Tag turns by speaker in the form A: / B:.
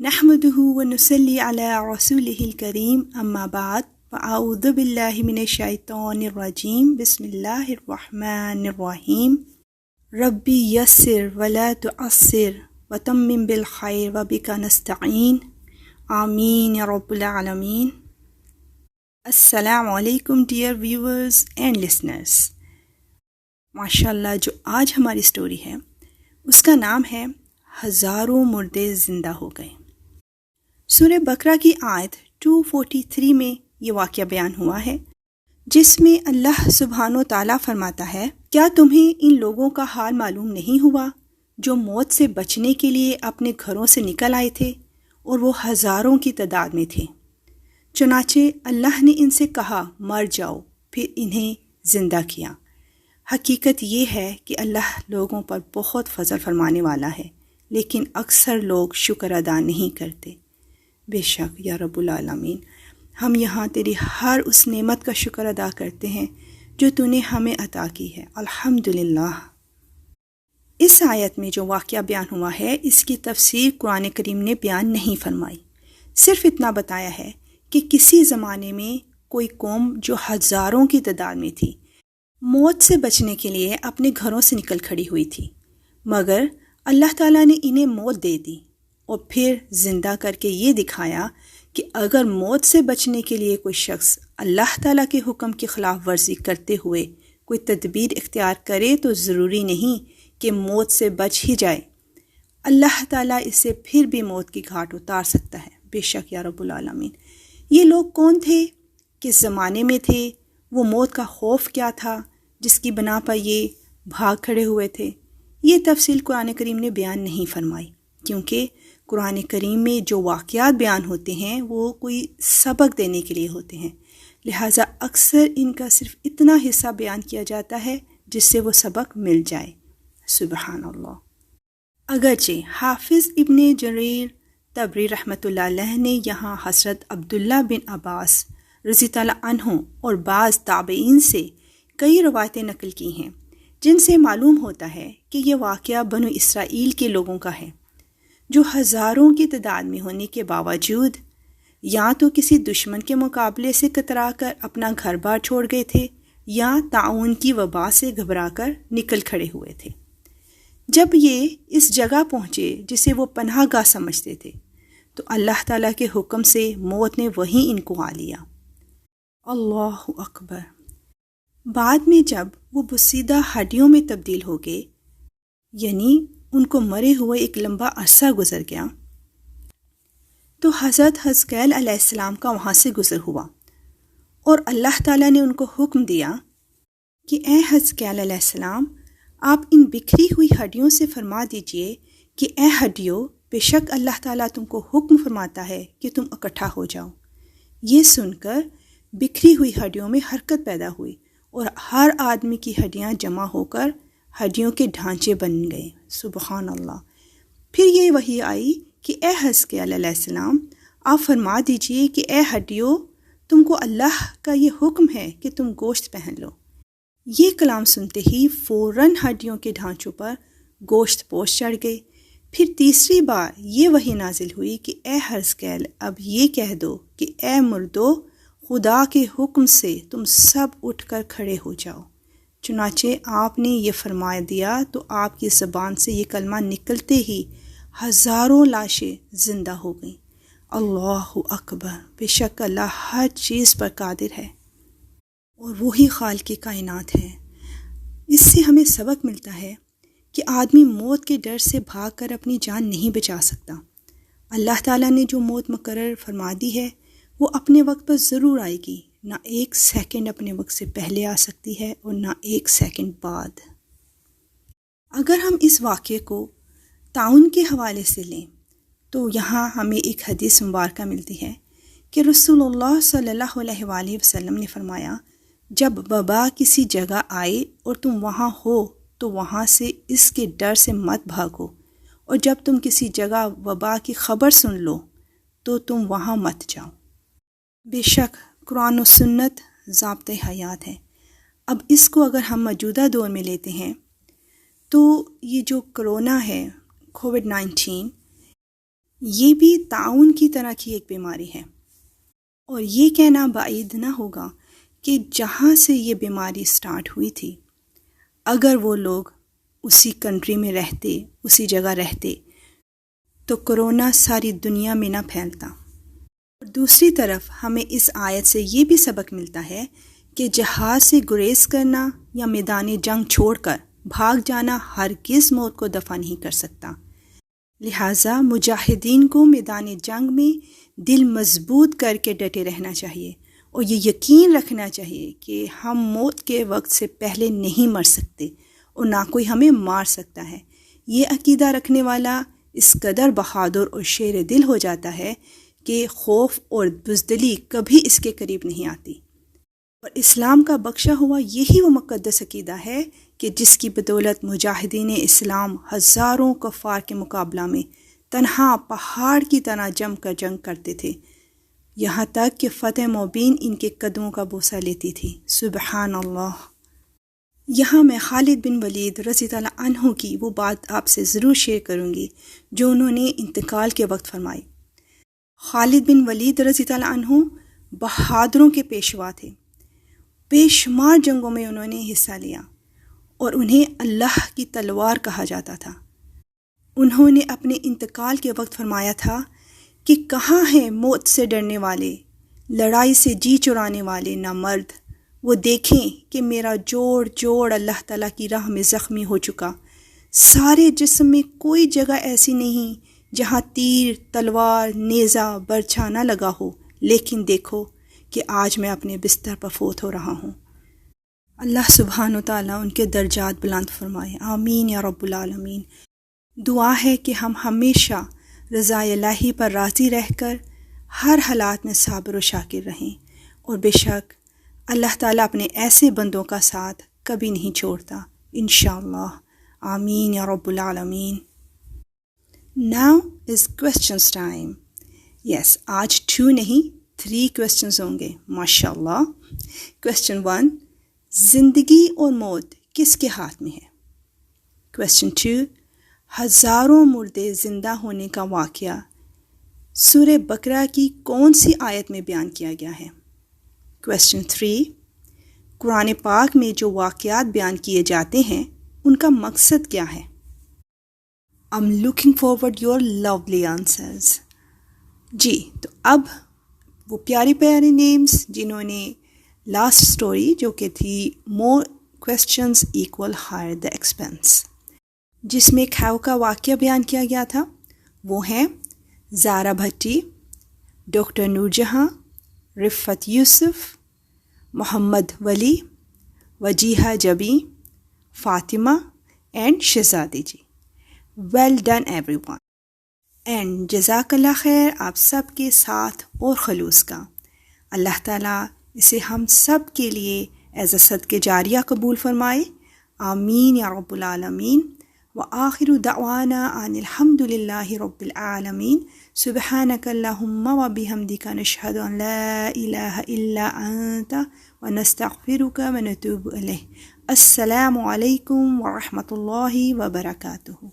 A: نحمده ونصلي على رسوله الكريم اما بعد فاعوذ بالله من الشیطان الرجیم بسم اللہ الرحمن الرحیم ربی یسر ولا تعسر وتمم بالخیر وبک نستعین آمین یا رب العالمین۔ السلام علیکم ڈیئر ویورز اینڈ لسنرز۔ ماشاءاللہ جو آج ہماری سٹوری ہے اس کا نام ہے ہزاروں مردے زندہ ہو گئے۔ سورہ بقرہ کی آیت 243 میں یہ واقعہ بیان ہوا ہے، جس میں اللہ سبحانہ و تعالیٰ فرماتا ہے، کیا تمہیں ان لوگوں کا حال معلوم نہیں ہوا جو موت سے بچنے کے لیے اپنے گھروں سے نکل آئے تھے اور وہ ہزاروں کی تعداد میں تھے؟ چنانچہ اللہ نے ان سے کہا مر جاؤ، پھر انہیں زندہ کیا۔ حقیقت یہ ہے کہ اللہ لوگوں پر بہت فضل فرمانے والا ہے، لیکن اکثر لوگ شکر ادا نہیں کرتے۔ بے شک یا رب العالمین، ہم یہاں تیری ہر اس نعمت کا شکر ادا کرتے ہیں جو تو نے ہمیں عطا کی ہے، الحمدللہ۔ اس آیت میں جو واقعہ بیان ہوا ہے اس کی تفسیر قرآن کریم نے بیان نہیں فرمائی، صرف اتنا بتایا ہے کہ کسی زمانے میں کوئی قوم جو ہزاروں کی تعداد میں تھی موت سے بچنے کے لیے اپنے گھروں سے نکل کھڑی ہوئی تھی، مگر اللہ تعالیٰ نے انہیں موت دے دی اور پھر زندہ کر کے یہ دکھایا کہ اگر موت سے بچنے کے لیے کوئی شخص اللہ تعالیٰ کے حکم کی خلاف ورزی کرتے ہوئے کوئی تدبیر اختیار کرے تو ضروری نہیں کہ موت سے بچ ہی جائے، اللہ تعالیٰ اسے پھر بھی موت کی گھاٹ اتار سکتا ہے۔ بے شک یا رب العالمین۔ یہ لوگ کون تھے؟ کس زمانے میں تھے؟ وہ موت کا خوف کیا تھا جس کی بنا پر یہ بھاگ کھڑے ہوئے تھے؟ یہ تفصیل قرآن کریم نے بیان نہیں فرمائی، کیونکہ قرآن کریم میں جو واقعات بیان ہوتے ہیں وہ کوئی سبق دینے کے لیے ہوتے ہیں، لہٰذا اکثر ان کا صرف اتنا حصہ بیان کیا جاتا ہے جس سے وہ سبق مل جائے۔ سبحان اللہ۔ اگرچہ حافظ ابن جریر طبری رحمۃ اللہ علیہ نے یہاں حضرت عبداللہ بن عباس رضی اللہ عنہ اور بعض تابعین سے کئی روایتیں نقل کی ہیں جن سے معلوم ہوتا ہے کہ یہ واقعہ بنو اسرائیل کے لوگوں کا ہے، جو ہزاروں کی تعداد میں ہونے کے باوجود یا تو کسی دشمن کے مقابلے سے کترا کر اپنا گھر بار چھوڑ گئے تھے یا طاعون کی وبا سے گھبرا کر نکل کھڑے ہوئے تھے۔ جب یہ اس جگہ پہنچے جسے وہ پناہ گاہ سمجھتے تھے تو اللہ تعالیٰ کے حکم سے موت نے وہیں ان کو آ لیا۔ اللہ اکبر۔ بعد میں جب وہ بسیدہ ہڈیوں میں تبدیل ہو گئے، یعنی ان کو مرے ہوئے ایک لمبا عرصہ گزر گیا، تو حضرت حزقیل علیہ السلام کا وہاں سے گزر ہوا اور اللہ تعالیٰ نے ان کو حکم دیا کہ اے حزقیل علیہ السلام، آپ ان بکھری ہوئی ہڈیوں سے فرما دیجئے کہ اے ہڈیوں، بے شک اللہ تعالیٰ تم کو حکم فرماتا ہے کہ تم اکٹھا ہو جاؤ۔ یہ سن کر بکھری ہوئی ہڈیوں میں حرکت پیدا ہوئی اور ہر آدمی کی ہڈیاں جمع ہو کر ہڈیوں کے ڈھانچے بن گئے۔ سبحان اللہ۔ پھر یہ وحی آئی کہ اے حزقیل علیہ السلام، آپ فرما دیجئے کہ اے ہڈیوں، تم کو اللہ کا یہ حکم ہے کہ تم گوشت پہن لو۔ یہ کلام سنتے ہی فوراً ہڈیوں کے ڈھانچوں پر گوشت پوش چڑھ گئے۔ پھر تیسری بار یہ وحی نازل ہوئی کہ اے حزقیل، اب یہ کہہ دو کہ اے مردو، خدا کے حکم سے تم سب اٹھ کر کھڑے ہو جاؤ۔ چنانچہ آپ نے یہ فرما دیا تو آپ کی زبان سے یہ کلمہ نکلتے ہی ہزاروں لاشیں زندہ ہو گئیں۔ اللہ اکبر۔ بے شک اللہ ہر چیز پر قادر ہے اور وہی خالق کائنات ہے۔ اس سے ہمیں سبق ملتا ہے کہ آدمی موت کے ڈر سے بھاگ کر اپنی جان نہیں بچا سکتا۔ اللہ تعالیٰ نے جو موت مقرر فرما دی ہے وہ اپنے وقت پر ضرور آئے گی، نہ ایک سیکنڈ اپنے وقت سے پہلے آ سکتی ہے اور نہ ایک سیکنڈ بعد۔ اگر ہم اس واقعے کو طاعون کے حوالے سے لیں تو یہاں ہمیں ایک حدیث مبارکہ ملتی ہے کہ رسول اللہ صلی اللہ علیہ وآلہ وسلم نے فرمایا، جب وبا کسی جگہ آئے اور تم وہاں ہو تو وہاں سے اس کے ڈر سے مت بھاگو، اور جب تم کسی جگہ وبا کی خبر سن لو تو تم وہاں مت جاؤ۔ بے شک قرآن و سنت ضابطۂ حیات ہے۔ اب اس کو اگر ہم موجودہ دور میں لیتے ہیں تو یہ جو کرونا ہے، کووڈ 19، یہ بھی طاعون کی طرح کی ایک بیماری ہے، اور یہ کہنا بعید نہ ہوگا کہ جہاں سے یہ بیماری سٹارٹ ہوئی تھی، اگر وہ لوگ اسی کنٹری میں رہتے، اسی جگہ رہتے، تو کرونا ساری دنیا میں نہ پھیلتا۔ اور دوسری طرف ہمیں اس آیت سے یہ بھی سبق ملتا ہے کہ جہاد سے گریز کرنا یا میدان جنگ چھوڑ کر بھاگ جانا ہرگز موت کو دفع نہیں کر سکتا۔ لہٰذا مجاہدین کو میدان جنگ میں دل مضبوط کر کے ڈٹے رہنا چاہیے، اور یہ یقین رکھنا چاہیے کہ ہم موت کے وقت سے پہلے نہیں مر سکتے اور نہ کوئی ہمیں مار سکتا ہے۔ یہ عقیدہ رکھنے والا اس قدر بہادر اور شیر دل ہو جاتا ہے کہ خوف اور بزدلی کبھی اس کے قریب نہیں آتی۔ اور اسلام کا بخشا ہوا یہی وہ مقدس عقیدہ ہے کہ جس کی بدولت مجاہدین اسلام ہزاروں کفار کے مقابلہ میں تنہا پہاڑ کی طرح جم کر جنگ کرتے تھے، یہاں تک کہ فتح مبین ان کے قدموں کا بوسہ لیتی تھی۔ سبحان اللہ۔ یہاں میں خالد بن ولید رضی اللہ عنہ کی وہ بات آپ سے ضرور شیئر کروں گی جو انہوں نے انتقال کے وقت فرمائی۔ خالد بن ولید رضی اللہ عنہ بہادروں کے پیشوا تھے، بے شمار جنگوں میں انہوں نے حصہ لیا، اور انہیں اللہ کی تلوار کہا جاتا تھا۔ انہوں نے اپنے انتقال کے وقت فرمایا تھا کہ کہاں ہیں موت سے ڈرنے والے، لڑائی سے جی چرانے والے نامرد، وہ دیکھیں کہ میرا جوڑ اللہ تعالیٰ کی راہ میں زخمی ہو چکا، سارے جسم میں کوئی جگہ ایسی نہیں جہاں تیر، تلوار، نیزہ، برچھا نہ لگا ہو، لیکن دیکھو کہ آج میں اپنے بستر پر فوت ہو رہا ہوں۔ اللہ سبحانہ و تعالیٰ ان کے درجات بلند فرمائے، آمین یا رب العالمین۔ دعا ہے کہ ہم ہمیشہ رضا الہی پر راضی رہ کر ہر حالات میں صابر و شاکر رہیں، اور بے شک اللہ تعالیٰ اپنے ایسے بندوں کا ساتھ کبھی نہیں چھوڑتا، انشاءاللہ، آمین یا رب العالمین۔ Now is questions time. Yes, آج 2 نہیں 3 questions ہوں گے، ماشاءاللہ۔ Question 1، زندگی اور موت کس کے ہاتھ میں ہے؟ Question 2، ہزاروں مردے زندہ ہونے کا واقعہ سورہ بقرہ کی کون سی آیت میں بیان کیا گیا ہے؟ Question 3، قرآن پاک میں جو واقعات بیان کیے جاتے ہیں ان کا مقصد کیا ہے؟ I'm looking forward your lovely answers. جی، تو اب وہ پیاری پیاری نیمز جنہوں نے لاسٹ سٹوری جو کہ تھی more questions equal higher the expense، جس میں کھاؤ کا واقعہ بیان کیا گیا تھا، وہ ہیں زارا بھٹی، ڈاکٹر نور جہاں، رفت یوسف، محمد ولی، وجیحہ جبی، Fatima and Shahzadi ji. Well done every one, and جزاک اللہ خیر آپ سب کے ساتھ اور خلوص کا۔ اللہ تعالیٰ اسے ہم سب کے لیے ایز اے صدقہ جاریہ قبول فرمائے، آمین یا رب العالمین۔ وآخر دعوانا ان الحمد للہ رب العالمین، سبحانک اللہم وبحمدک نشہد ان لا الہ الا انت ونستغفرک ونتوب الیک۔ السلام علیکم ورحمۃ اللہ وبرکاتہ۔